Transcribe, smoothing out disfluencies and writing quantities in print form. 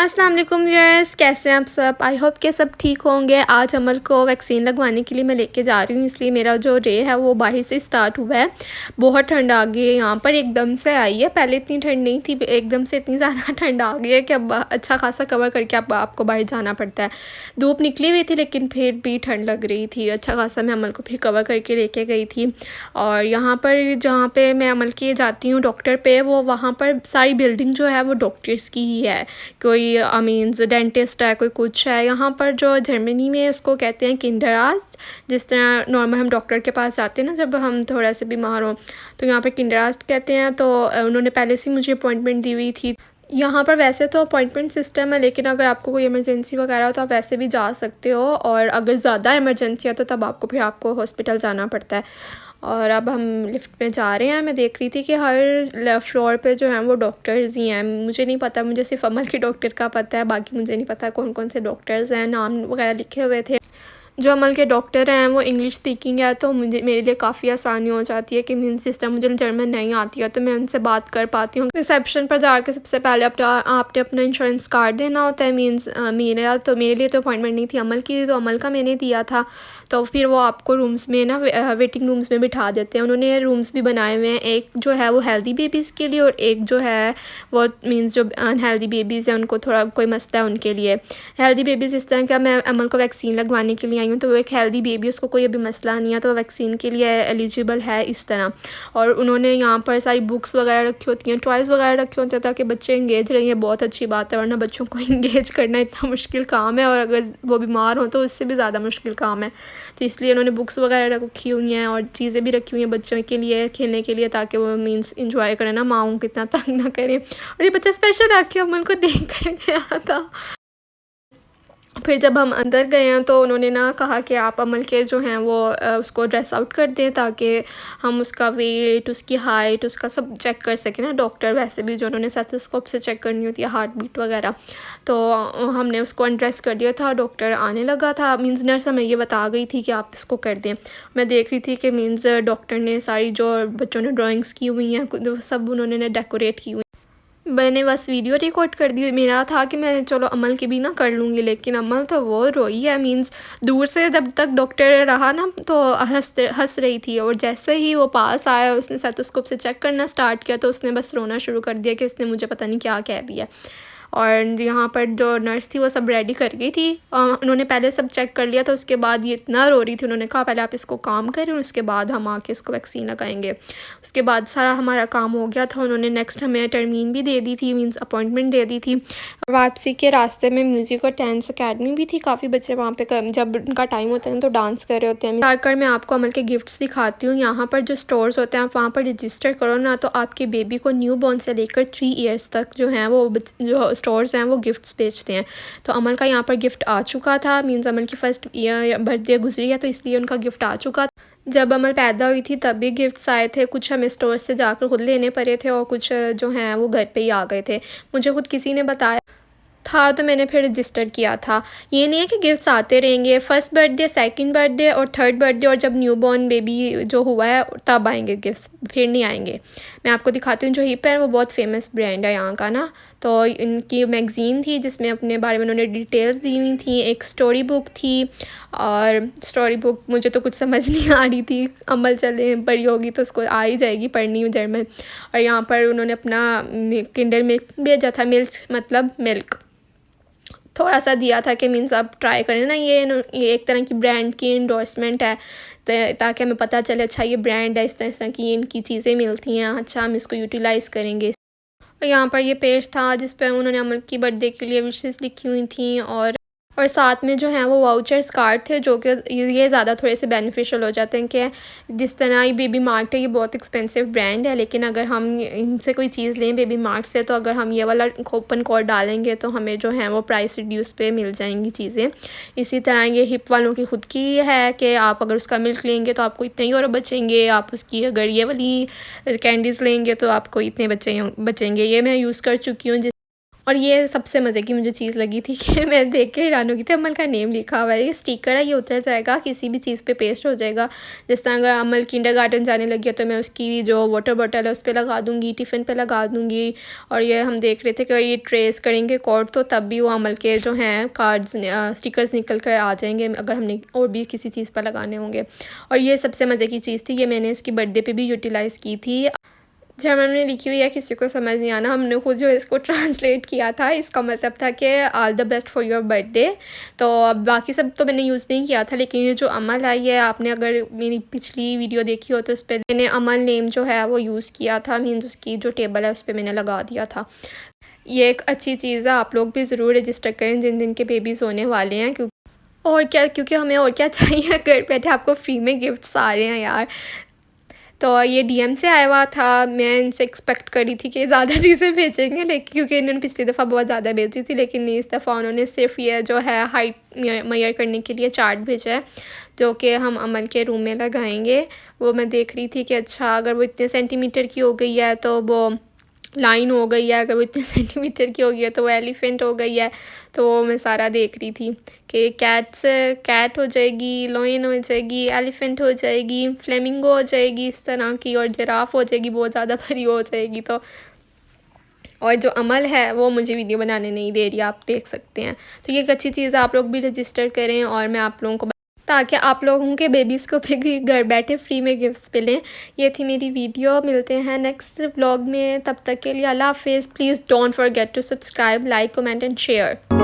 अस्सलाम वालेकुम व्यूअर्स, कैसे हैं आप सब। आई होप कि सब ठीक होंगे। आज अमल को वैक्सीन लगवाने के लिए मैं लेके जा रही हूँ, इसलिए मेरा जो डे है वो बाहर से स्टार्ट हुआ है। बहुत ठंड आ गई है यहाँ पर, एकदम से आई है। पहले इतनी ठंड नहीं थी, एकदम से इतनी ज़्यादा ठंड आ गई है कि अब अच्छा खासा कवर करके आपको बाहर जाना पड़ता है। धूप निकली हुई थी लेकिन फिर भी ठंड लग रही थी। अच्छा खासा मैं अमल को फिर कवर करके लेके गई थी। और यहाँ पर जहाँ पर मैं अमल के जाती हूँ डॉक्टर पे, वो वहाँ पर सारी बिल्डिंग जो है वो डॉक्टर्स की ही है। कोई मीन्स डेंटिस्ट है, कोई कुछ है। यहाँ पर जो जर्मनी में उसको कहते हैं किंडरआर्स्ट। जिस तरह नॉर्मल हम डॉक्टर के पास जाते हैं ना जब हम थोड़ा से बीमार हों, तो यहाँ पर किंडरआर्स्ट कहते हैं। तो उन्होंने पहले से मुझे अपॉइंटमेंट दी हुई थी। यहाँ पर वैसे तो अपॉइंटमेंट सिस्टम है, लेकिन अगर आपको कोई इमरजेंसी वगैरह हो तो आप वैसे भी जा सकते हो, और अगर ज़्यादा इमरजेंसी है तो तब आपको हॉस्पिटल जाना पड़ता है। और अब हम लिफ्ट में जा रहे हैं। मैं देख रही थी कि हर फ्लोर पे जो हैं वो डॉक्टर्स ही हैं। मुझे नहीं पता, मुझे सिर्फ अमल के डॉक्टर का पता है, बाकी मुझे नहीं पता कौन कौन से डॉक्टर्स हैं। नाम वगैरह लिखे हुए थे। जो अमल के डॉक्टर हैं वो इंग्लिश स्पीकिंग है, तो मेरे लिए काफ़ी आसानी हो जाती है कि मीन्स जिस तरह मुझे जर्मन नहीं आती है तो मैं उनसे बात कर पाती हूँ। रिसेप्शन पर जाकर सबसे पहले आपने अपना इंश्योरेंस कार्ड देना होता है। मीन्स मेरे लिए तो अपॉइंटमेंट नहीं थी, अमल की, तो अमल का मैंने दिया था। तो फिर वो आपको रूम्स में ना वेटिंग रूम्स में बिठा देते हैं। उन्होंने रूम्स भी बनाए हुए हैं, एक जो है वो हेल्दी बेबीज़ के लिए और एक जो है वो मीन्स जो अनहेल्दी बेबीज़ हैं उनको थोड़ा कोई मसला है उनके लिए। हेल्दी बेबीज़ इस तरह का, मैं अमल को वैक्सीन लगवाने के लिए आई हूँ, तो वो एक हेल्दी बेबी, उसको कोई अभी मसला नहीं है तो वैक्सीन के लिए एलिजिबल है इस तरह। और उन्होंने यहाँ पर सारी बुक्स वगैरह रखी होती हैं, टॉयज़ वगैरह रखे होते हैं ताकि बच्चे इंगेज रहेंगे। बहुत अच्छी बात है, वरना बच्चों को इंगेज करना इतना मुश्किल काम है, और अगर वो बीमार हो तो उससे भी ज़्यादा मुश्किल काम है। तो इसलिए उन्होंने बुक्स वगैरह रखी हुई हैं और चीज़ें भी रखी हुई हैं बच्चों के लिए खेलने के लिए, ताकि वो मीन्स इंजॉय करें ना, माँओं को इतना तंग ना करें। और ये बच्चा स्पेशल आके अमल को देख कर गया था। फिर जब हम अंदर गए हैं तो उन्होंने ना कहा कि आप अमल के जो हैं वो उसको ड्रेस आउट कर दें, ताकि हम उसका वेट, उसकी हाइट, उसका सब चेक कर सकें ना। डॉक्टर वैसे भी जो उन्होंने स्टेथोस्कोप से चेक करनी होती है हार्ट बीट वगैरह। तो हमने उसको अनड्रेस कर दिया था। डॉक्टर आने लगा था, मीन्स नर्स हमें ये बता गई थी कि आप इसको कर दें। मैं देख रही थी कि मीन्स डॉक्टर ने सारी जो बच्चों ने ड्राइंग्स की हुई हैं सब उन्होंने डेकोरेट की हुई। मैंने बस वीडियो रिकॉर्ड कर दी। मेरा था कि मैं चलो अमल की भी ना कर लूँगी, लेकिन अमल तो वो रोई है। मीन्स दूर से जब तक डॉक्टर रहा ना तो हंस रही थी, और जैसे ही वो पास आया उसने स्टेथोस्कोप से चेक करना स्टार्ट किया तो उसने बस रोना शुरू कर दिया कि इसने मुझे पता नहीं क्या कह दिया। और यहाँ पर जो नर्स थी वो सब रेडी कर गई थी। उन्होंने पहले सब चेक कर लिया था, उसके बाद ये इतना रो रही थी। उन्होंने कहा पहले आप इसको काम करें और उसके बाद हम आके इसको वैक्सीन लगाएंगे। उसके बाद सारा हमारा काम हो गया था। उन्होंने नेक्स्ट हमें टर्मीन भी दे दी थी, मीन्स अपॉइंटमेंट दे दी थी। वापसी के रास्ते में म्यूज़िक और डांस अकेडमी भी थी। काफ़ी बच्चे वहाँ पे जब उनका टाइम होता है ना तो डांस कर रहे होते हैं। जाकर मैं आपको अमल के गिफ्ट्स दिखाती हूँ। यहाँ पर जो स्टोर्स होते हैं आप वहाँ पर रजिस्टर करो ना, तो आपके बेबी को न्यू बॉर्न से लेकर 3 ईयर्स तक जो हैं वो जो स्टोर्स हैं वो गिफ्ट्स बेचते हैं। तो अमल का यहाँ पर गिफ्ट आ चुका था, मीन्स अमल की फ़र्स्ट ईयर बर्थडे गुजरी है तो इसलिए उनका गिफ्ट आ चुका था। जब अमल पैदा हुई थी तब भी गिफ्ट्स आए थे। कुछ हमें स्टोर से जाकर खुद लेने पड़े थे और कुछ जो हैं वो घर पे ही आ गए थे। मुझे खुद किसी ने बताया था तो मैंने फिर रजिस्टर किया था। ये नहीं है कि गिफ्ट्स आते रहेंगे, फर्स्ट बर्थडे, सेकंड बर्थडे और थर्ड बर्थडे और जब न्यूबॉर्न बेबी जो हुआ है तब आएंगे गिफ्ट्स, फिर नहीं आएंगे। मैं आपको दिखाती हूँ। जो हिप है वो बहुत फेमस ब्रांड है यहाँ का ना, तो इनकी मैगज़ीन थी जिसमें अपने बारे में उन्होंने डिटेल्स दी हुई थी। एक स्टोरी बुक थी, और स्टोरी बुक मुझे तो कुछ समझ नहीं आ रही थी। अमल चले बड़ी होगी तो उसको आ ही जाएगी पढ़नी जर्मन। और यहाँ पर उन्होंने अपना किंडर मिल्क भेजा था। मिल्क मतलब मिल्क थोड़ा सा दिया था कि मीन्स आप ट्राई करें ना। ये एक तरह की ब्रांड की इंडोर्समेंट है, ताकि हमें पता चले अच्छा ये ब्रांड है, इस तरह की इनकी चीज़ें मिलती हैं, अच्छा हम इसको यूटिलाइज़ करेंगे। और यहाँ पर ये पेज था जिस पर उन्होंने अमल की बर्थडे के लिए विशेस लिखी हुई थी, और साथ में जो हैं वो वाउचर्स कार्ड थे, जो कि ये ज़्यादा थोड़े से बेनिफिशियल हो जाते हैं। कि जिस तरह ये बेबी मार्ट है, ये बहुत एक्सपेंसिव ब्रांड है, लेकिन अगर हम इनसे कोई चीज़ लें बेबी मार्ट से, तो अगर हम ये वाला कूपन कोड डालेंगे तो हमें जो है वो प्राइस रिड्यूस पे मिल जाएंगी चीज़ें। इसी तरह ये हिप वालों की खुद की है कि आप अगर उसका मिल्क लेंगे तो आपको इतने यूरो बचेंगे, आप उसकी अगर ये वाली कैंडीज़ लेंगे तो आपको इतने बचेंगे। ये मैं यूज़ कर चुकी हूँ। और ये सबसे मज़े की मुझे चीज़ लगी थी कि मैं देख के हैरान हो गई थी, अमल का नेम लिखा हुआ है। ये स्टिकर है, ये उतर जाएगा, किसी भी चीज़ पे पेस्ट हो जाएगा। जिस तरह अगर अमल किंडरगार्टन जाने लगी है तो मैं उसकी जो वाटर बॉटल है उस पे लगा दूँगी, टिफ़िन पे लगा दूँगी। और ये हम देख रहे थे कि ये ट्रेस करेंगे कोड तो तब भी वो अमल के जो हैं कार्ड्स स्टिकर्स निकल कर आ जाएंगे अगर हमने और भी किसी चीज़ पर लगाने होंगे। और ये सबसे मज़े की चीज़ थी, ये मैंने इसकी बर्थडे पे भी यूटिलाइज़ की थी। जर्मन में लिखी हुई है, किसी को समझ नहीं आना, हमने खुद जो इसको ट्रांसलेट किया था। इसका मतलब था कि all the best for your birthday. तो अब बाकी सब तो मैंने यूज़ नहीं किया था, लेकिन ये जो अमल आई है, आपने अगर मेरी पिछली वीडियो देखी हो तो उस पर मैंने अमल नेम जो है वो यूज़ किया था, मीन्स उसकी जो टेबल है उस पर मैंने लगा दिया था। ये एक अच्छी चीज़ है, आप लोग भी ज़रूर रजिस्टर करें जिन जिन के बेबीज़ होने वाले हैं। क्योंकि और क्या, क्योंकि हमें और क्या चाहिए, घर बैठे आपको फ्री में गिफ्ट्स आ रहे हैं यार। तो ये डीएम से आया हुआ था, मैं इनसे एक्सपेक्ट करी थी कि ज़्यादा चीज़ें भेजेंगे, लेकिन क्योंकि इन्होंने पिछली दफ़ा बहुत ज़्यादा भेजी थी, लेकिन इस दफ़ा उन्होंने सिर्फ ये जो है हाइट मेजर करने के लिए चार्ट भेजा है, जो कि हम अमल के रूम में लगाएंगे। वो मैं देख रही थी कि अच्छा अगर वो इतने सेंटीमीटर की हो गई है तो वो लाइन हो गई है, अगर वो इतने सेंटीमीटर की हो गई है तो वो एलिफेंट हो गई है। तो मैं सारा देख रही थी कि कैट से कैट हो जाएगी, लॉयन हो जाएगी, एलिफेंट हो जाएगी, फ्लेमिंगो हो जाएगी इस तरह की, और जिराफ हो जाएगी, बहुत ज़्यादा बड़ी हो जाएगी। तो और जो अमल है वो मुझे वीडियो बनाने नहीं दे रही, आप देख सकते हैं। तो ये एक अच्छी चीज़ है, आप लोग भी रजिस्टर करें और मैं आप लोगों को ताकि आप लोगों के बेबीज़ को भी घर बैठे फ्री में गिफ्ट्स मिलें। ये थी मेरी वीडियो, मिलते हैं नेक्स्ट व्लॉग में, तब तक के लिए अल्लाह हाफिज़। Please don't forget to subscribe, like, comment and share.